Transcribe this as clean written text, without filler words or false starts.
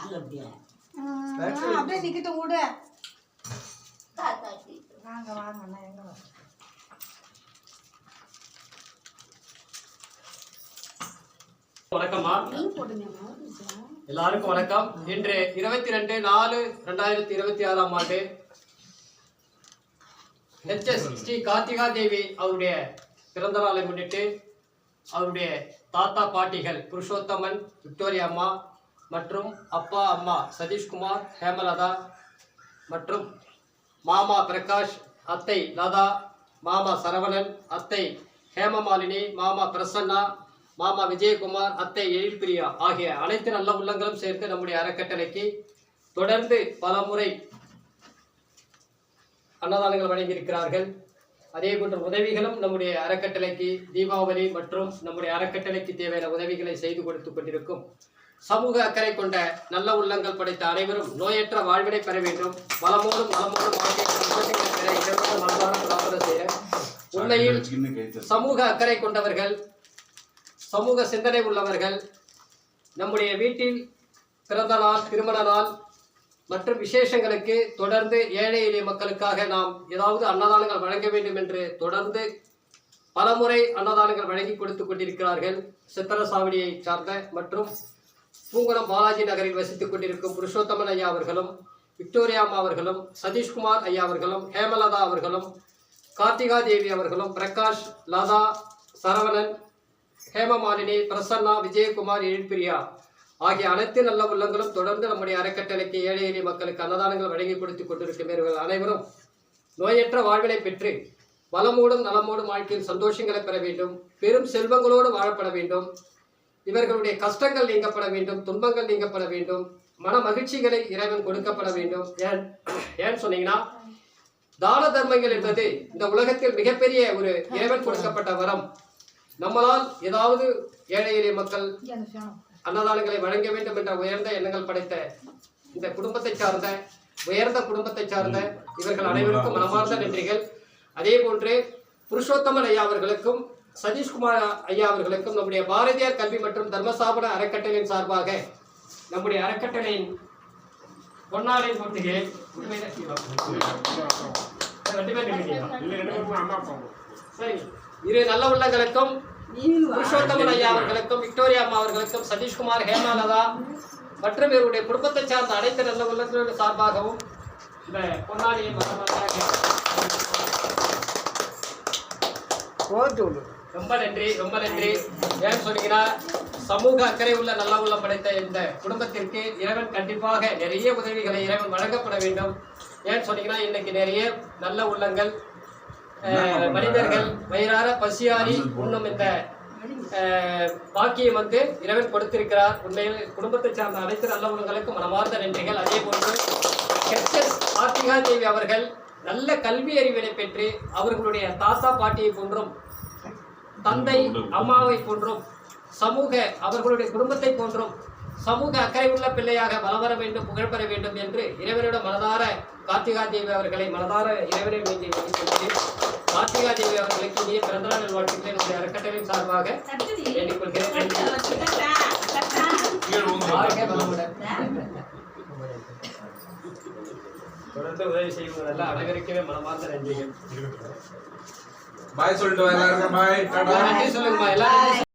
அப்படியே நிக்கிட்ட கூட வாங்க வாங்க எங்க வணக்கம்மா, எல்லாருக்கும் வணக்கம். இன்று 22/4/2026 ஆண்டு HS ஸ்ரீ கார்த்திகா தேவி அவருடைய பிறந்த நாளை முன்னிட்டு அவருடைய தாத்தா பாட்டிகள் புருஷோத்தமன், விக்டோரியா அம்மா மற்றும் அப்பா அம்மா சதீஷ்குமார், ஹேமலதா மற்றும் மாமா பிரகாஷ், அத்தை லதா, மாமா சரவணன், அத்தை ஹேமமாலினி, மாமா பிரசன்னா, மாமா விஜயகுமார், அத்தை எழில்பிரியா ஆகிய அனைத்து நல்ல உள்ளங்களும் சேர்ந்து நம்முடைய அறக்கட்டளைக்கு தொடர்ந்து பல முறை அன்னதானங்கள் வழங்கியிருக்கிறார்கள். அதே போன்ற உதவிகளும் நம்முடைய அறக்கட்டளைக்கு தீபாவளி மற்றும் நம்முடைய அறக்கட்டளைக்கு தேவையான உதவிகளை செய்து கொடுத்து கொண்டிருக்கும் சமூக அக்கறை கொண்ட நல்ல உள்ளங்கள் படைத்த அனைவரும் நோயற்ற வாழ்வினை பெற வேண்டும், வளமோடும் நலமோடும் வாழ்க்கை. உண்மையில் சமூக அக்கறை கொண்டவர்கள், சமூக சிந்தனை உள்ளவர்கள் நம்முடைய வீட்டில் பிறந்த நாள், திருமண நாள் மற்றும் விசேஷங்களுக்கு தொடர்ந்து ஏழை எளிய மக்களுக்காக நாம் ஏதாவது அன்னதானங்கள் வழங்க வேண்டும் என்று தொடர்ந்து பலமுறை அன்னதானங்கள் வழங்கி கொடுத்து கொண்டிருக்கிறார்கள். சித்தரசாவடியை சார்ந்த மற்றும் பூங்குளம் பாலாஜி நகரில் வசித்துக் கொண்டிருக்கும் புருஷோத்தமன் ஐயா அவர்களும், விக்டோரியா அம்மா அவர்களும், சதீஷ்குமார் ஐயா அவர்களும், ஹேமலதா அவர்களும், கார்த்திகா தேவி அவர்களும், பிரகாஷ், லதா, சரவணன், ஹேமமாலினி, பிரசன்னா, விஜயகுமார், எழில்பிரியா ஆகிய அனைத்து நல்ல உள்ளங்களும் தொடர்ந்து நம்முடைய அறக்கட்டளைக்கு ஏழை எளிய மக்களுக்கு அன்னதானங்கள் வழங்கி கொடுத்துக் கொண்டிருக்கும் அனைவரும் நோயற்ற வாழ்வினை பெற்று வளமோடும் நலமோடும் வாழ்க்கையில் சந்தோஷங்களை பெற வேண்டும், பெரும் செல்வங்களோடு வாழப்பட வேண்டும், இவர்களுடைய கஷ்டங்கள் நீங்கப்பட வேண்டும், துன்பங்கள் நீங்கப்பட வேண்டும், மன மகிழ்ச்சிகளை இறைவன் கொடுக்கப்பட வேண்டும். ஏன் சொன்னீங்கன்னா, தான தர்மங்கள் என்பது இந்த உலகத்தில் மிகப்பெரிய ஒரு இறைவன் கொடுக்கப்பட்ட வரம். நம்மளால் ஏதாவது ஏழை எளிய மக்கள் அன்னதானங்களை வழங்க வேண்டும் என்ற உயர்ந்த எண்ணங்கள் படைத்த இந்த குடும்பத்தை சார்ந்த உயர்ந்த குடும்பத்தை சார்ந்த இவர்கள் அனைவருக்கும் மனமார்ந்த நன்றிகள். அதே போன்று புருஷோத்தமன் ஐயா அவர்களுக்கும் சதீஷ்குமார் ஐயா அவர்களுக்கும் நம்முடைய பாரதியார் கல்வி மற்றும் தர்மஸ்தாபன அறக்கட்டளையின் சார்பாக நம்முடைய அறக்கட்டளையின் பொன்னாடை போட்டுகிறேன். சரி, இரு நல்ல உள்ளங்களுக்கும் புருஷோத்தமன் ஐயா அவர்களுக்கும், விக்டோரியா அம்மா அவர்களுக்கும், சதீஷ்குமார், ஹேமலதா மற்றும் இவருடைய குடும்பத்தை சார்ந்த அனைத்து நல்ல உள்ளங்களுடைய சார்பாகவும் இந்த பொன்னாடியை ரொம்ப நன்றி, ரொம்ப நன்றி. ஏன் சொன்னீங்கன்னா, சமூக அக்கறை உள்ள நல்ல உள்ளம் படைத்த இந்த குடும்பத்திற்கு இறைவன் கண்டிப்பாக நிறைய உதவிகளை இறைவன் வழங்கப்பட வேண்டும். ஏன் சொன்னீங்கன்னா, இன்னைக்கு நிறைய நல்ல உள்ளங்கள் மனிதர்கள் வயிறார பசியாரி உண்ணும் இந்த பாக்கியம் இறைவன் கொடுத்திருக்கிறார். உண்மையில் குடும்பத்தை சார்ந்த அனைத்து நல்ல உள்ளங்களுக்கு மனமார்ந்த நன்றிகள். அதே போன்று கார்த்திகா தேவி அவர்கள் நல்ல கல்வி அறிவினை பெற்று அவர்களுடைய தாத்தா பாட்டியை போன்றும் தந்தை அம்மாவை போன்றும் சமூக அவர்களுடைய குடும்பத்தை போன்றும் சமூக அக்கறை உள்ள பிள்ளையாக வளம் வர வேண்டும், புகழ் பெற வேண்டும் என்று இறைவனோட மனதார கார்த்திகா தேவி அவர்களை மனதார இறைவனை வேண்டி கார்த்திகா தேவி அவர்களுக்கு இனிய பிறந்தநாள் நல்வாழ்த்துக்களை என்னுடைய அறக்கட்டளையின் சார்பாக வேண்டிக் கொள்கிறேன். தொடர்ந்து உதவி செய்வதெல்லாம் அனைவருக்குமே மனமார்ந்த நன்றிகள். பாய் சொல்லிட்டு எல்லாருக்கும் பாய். நன்றி சொல்லுங்கம்மா எல்லாரும்.